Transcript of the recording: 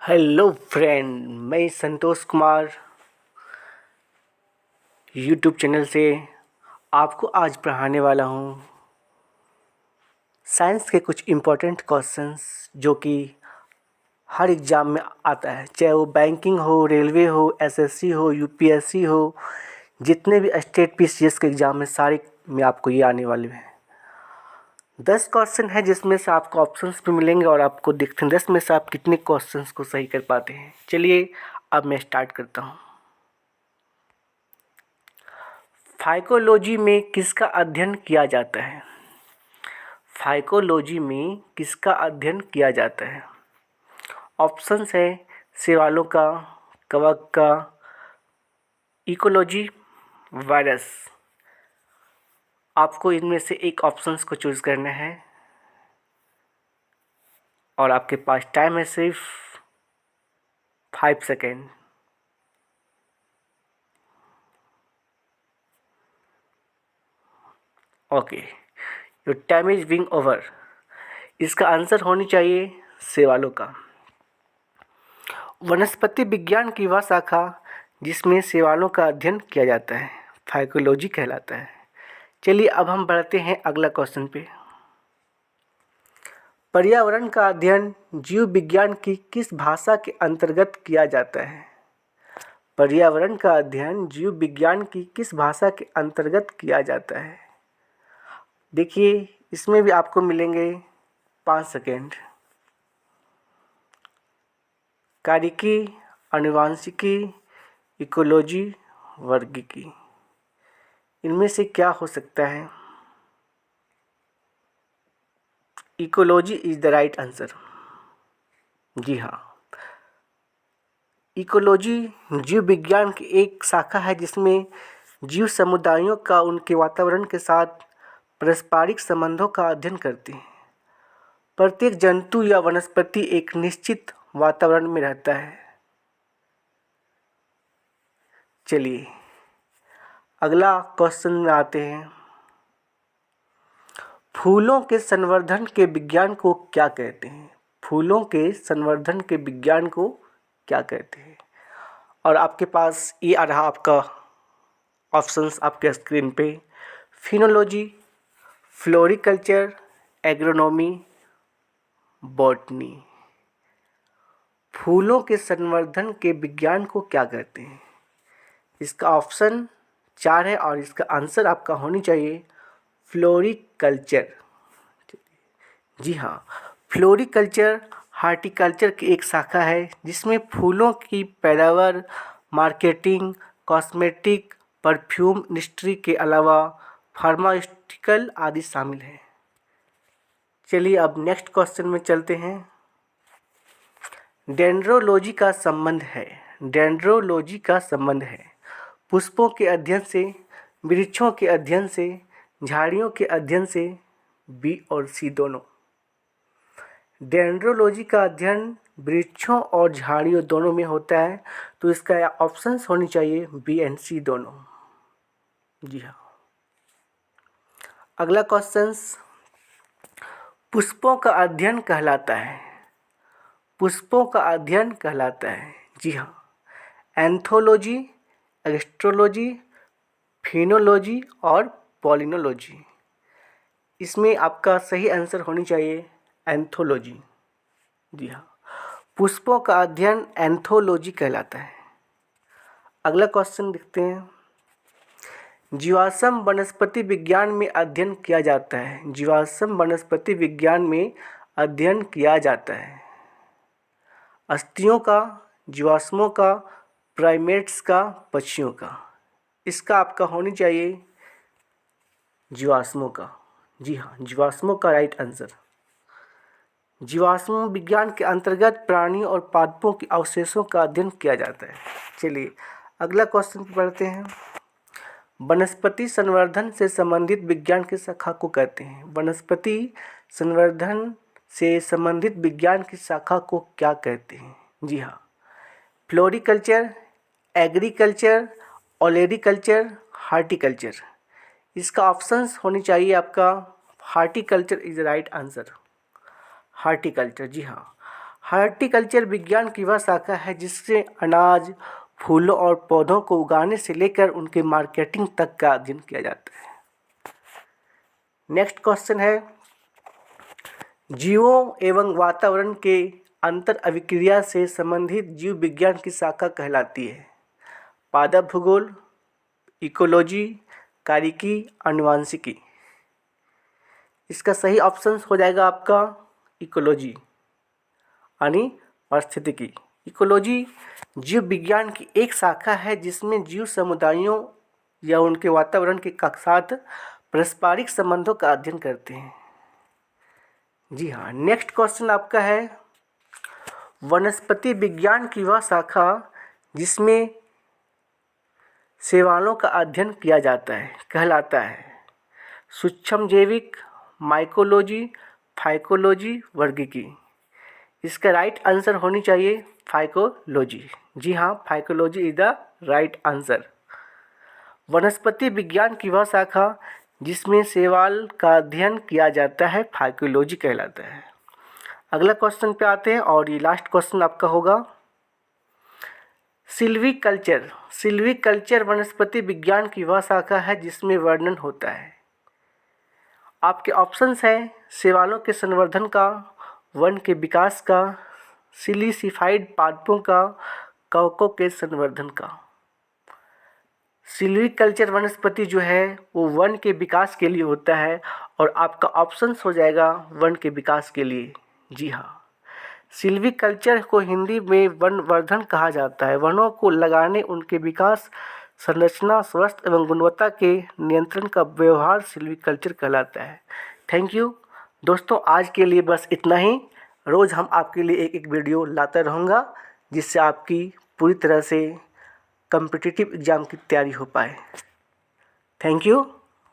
Hello friend, मैं Santosh Kumar YouTube channel से आपको आज पढ़ाने वाला हूँ साइंस के कुछ इम्पोर्टेंट क्वेश्चंस जो कि हर एग्ज़ाम में आता है, चाहे वो बैंकिंग हो, रेलवे हो, एसएससी हो, यूपीएससी हो, जितने भी स्टेट पीसीएस के एग्ज़ाम में सारे में आपको ये आने वाले हैं। 10 क्वेश्चन है जिसमें से आपको ऑप्शंस भी मिलेंगे और आपको देखते हैं 10 में से आप कितने क्वेश्चंस को सही कर पाते हैं। चलिए अब मैं स्टार्ट करता हूँ। फाइकोलॉजी में किसका अध्ययन किया जाता है? फाइकोलॉजी में किसका अध्ययन किया जाता है? ऑप्शंस है शैवालों का, कवक का, इकोलॉजी, वायरस। आपको इनमें से एक ऑप्शंस को चूज़ करना है और आपके पास टाइम है सिर्फ 5 second. Okay, your time is being over. इसका आंसर होनी चाहिए शैवालों का। वनस्पति विज्ञान की वह शाखा जिसमें शैवालों का अध्ययन किया जाता है फाइकोलॉजी कहलाता है। चलिए अब हम बढ़ते हैं अगला क्वेश्चन पे। पर्यावरण का अध्ययन जीव विज्ञान की किस भाषा के अंतर्गत किया जाता है? पर्यावरण का अध्ययन जीव विज्ञान की किस भाषा के अंतर्गत किया जाता है? देखिए इसमें भी आपको मिलेंगे 5 सेकेंड। कार्यिकी, आनुवांशिकी, इकोलॉजी, वर्गीकी। इनमें से क्या हो सकता है? Ecology is the right answer. जी हाँ, इकोलॉजी जीव विज्ञान की एक शाखा है जिसमें जीव समुदायों का उनके वातावरण के साथ पारस्परिक संबंधों का अध्ययन करती है। प्रत्येक जंतु या वनस्पति एक निश्चित वातावरण में रहता है। चलिए अगला क्वेश्चन में आते हैं। फूलों के संवर्धन के विज्ञान को क्या कहते हैं? फूलों के संवर्धन के विज्ञान को क्या कहते हैं? और आपके पास ये आ रहा आपका ऑप्शंस आपके स्क्रीन पे। Phenology, floriculture, agronomy, botany. फूलों के संवर्धन के विज्ञान को क्या कहते हैं? इसका ऑप्शन 4 है और इसका आंसर आपका होनी चाहिए फ्लोरिकल्चर। जी हाँ, फ्लोरिकल्चर हार्टिकल्चर की एक शाखा है जिसमें फूलों की पैदावार, मार्केटिंग, कॉस्मेटिक, परफ्यूम इंडस्ट्री के अलावा फार्मास्यूटिकल आदि शामिल हैं। चलिए अब नेक्स्ट क्वेश्चन में चलते हैं। डेंड्रोलॉजी का संबंध है। डेंड्रोलॉजी का संबंध है पुष्पों के अध्ययन से, वृक्षों के अध्ययन से, झाड़ियों के अध्ययन से, बी और सी दोनों। डेंड्रोलॉजी का अध्ययन वृक्षों और झाड़ियों दोनों में होता है, तो इसका ऑप्शंस होनी चाहिए बी एंड सी दोनों। जी हाँ, अगला क्वेश्चंस पुष्पों का अध्ययन कहलाता है। पुष्पों का अध्ययन कहलाता है। जी हाँ, एंथोलॉजी, एस्ट्रोलॉजी, फिनोलॉजी और पॉलिनोलॉजी। इसमें आपका सही आंसर होनी चाहिए एंथोलॉजी। जी हाँ, पुष्पों का अध्ययन एंथोलॉजी कहलाता है। अगला क्वेश्चन देखते हैं। जीवाश्म वनस्पति विज्ञान में अध्ययन किया जाता है। जीवाश्म वनस्पति विज्ञान में अध्ययन किया जाता है अस्थियों का, जीवाश्मों का, प्राइमेट्स का, पक्षियों का। इसका आपका होनी चाहिए जीवाश्मों का। जी हाँ, जीवाश्मों का राइट आंसर। जीवाश्म विज्ञान के अंतर्गत प्राणियों और पादपों के अवशेषों का अध्ययन किया जाता है। चलिए अगला क्वेश्चन पढ़ते हैं। वनस्पति संवर्धन से संबंधित विज्ञान की शाखा को कहते हैं। वनस्पति संवर्धन से संबंधित विज्ञान की शाखा को क्या कहते हैं? जी हाँ, फ्लोरिकल्चर, एग्रीकल्चर, ओलेरीकल्चर, हार्टिकल्चर। इसका ऑप्शंस होनी चाहिए आपका horticulture is the right answer. Horticulture. जी हाँ, हॉर्टिकल्चर विज्ञान की वह शाखा है जिससे अनाज, फूलों और पौधों को उगाने से लेकर उनके मार्केटिंग तक का अध्ययन किया जाता है। नेक्स्ट क्वेश्चन है, जीवों एवं वातावरण के अंतर अभिक्रिया से संबंधित जीव विज्ञान की शाखा कहलाती है? पादप भूगोल, इकोलॉजी, कार्यिकी, आनुवंशिकी। इसका सही ऑप्शन हो जाएगा आपका इकोलॉजी यानी पारिस्थितिकी। इकोलॉजी जीव विज्ञान की एक शाखा है जिसमें जीव समुदायों या उनके वातावरण के साथ पारस्परिक संबंधों का अध्ययन करते हैं। जी हाँ। नेक्स्ट क्वेश्चन आपका है, वनस्पति विज्ञान की वह शाखा जिसमें शैवालों का अध्ययन किया जाता है कहलाता है? सूक्ष्म जैविक, माइकोलॉजी, फाइकोलॉजी, वर्गीकी। इसका राइट आंसर होनी चाहिए फाइकोलॉजी। जी हाँ, phycology is the right answer. वनस्पति विज्ञान की वह शाखा जिसमें शैवाल का अध्ययन किया जाता है फाइकोलॉजी कहलाता है। अगला क्वेश्चन पे आते हैं और ये लास्ट क्वेश्चन आपका होगा, सिल्वीकल्चर। सिल्वीकल्चर वनस्पति विज्ञान की वह शाखा है जिसमें वर्णन होता है। आपके ऑप्शंस हैं शैवालों के संवर्धन का, वन के विकास का, सिलिसिफाइड पादपों का, कवकों के संवर्धन का। सिल्वीकल्चर वनस्पति जो है वो वन के विकास के लिए होता है और आपका ऑप्शंस हो जाएगा वन के विकास के लिए। जी हाँ, सिल्वीकल्चर को हिंदी में वनवर्धन कहा जाता है। वनों को लगाने, उनके विकास, संरचना, स्वास्थ्य एवं गुणवत्ता के नियंत्रण का व्यवहार सिल्वीकल्चर कहलाता है। थैंक यू दोस्तों, आज के लिए बस इतना ही। रोज़ हम आपके लिए एक एक वीडियो लाता रहूँगा जिससे आपकी पूरी तरह से कॉम्पिटिटिव एग्ज़ाम की तैयारी हो पाए। Thank you.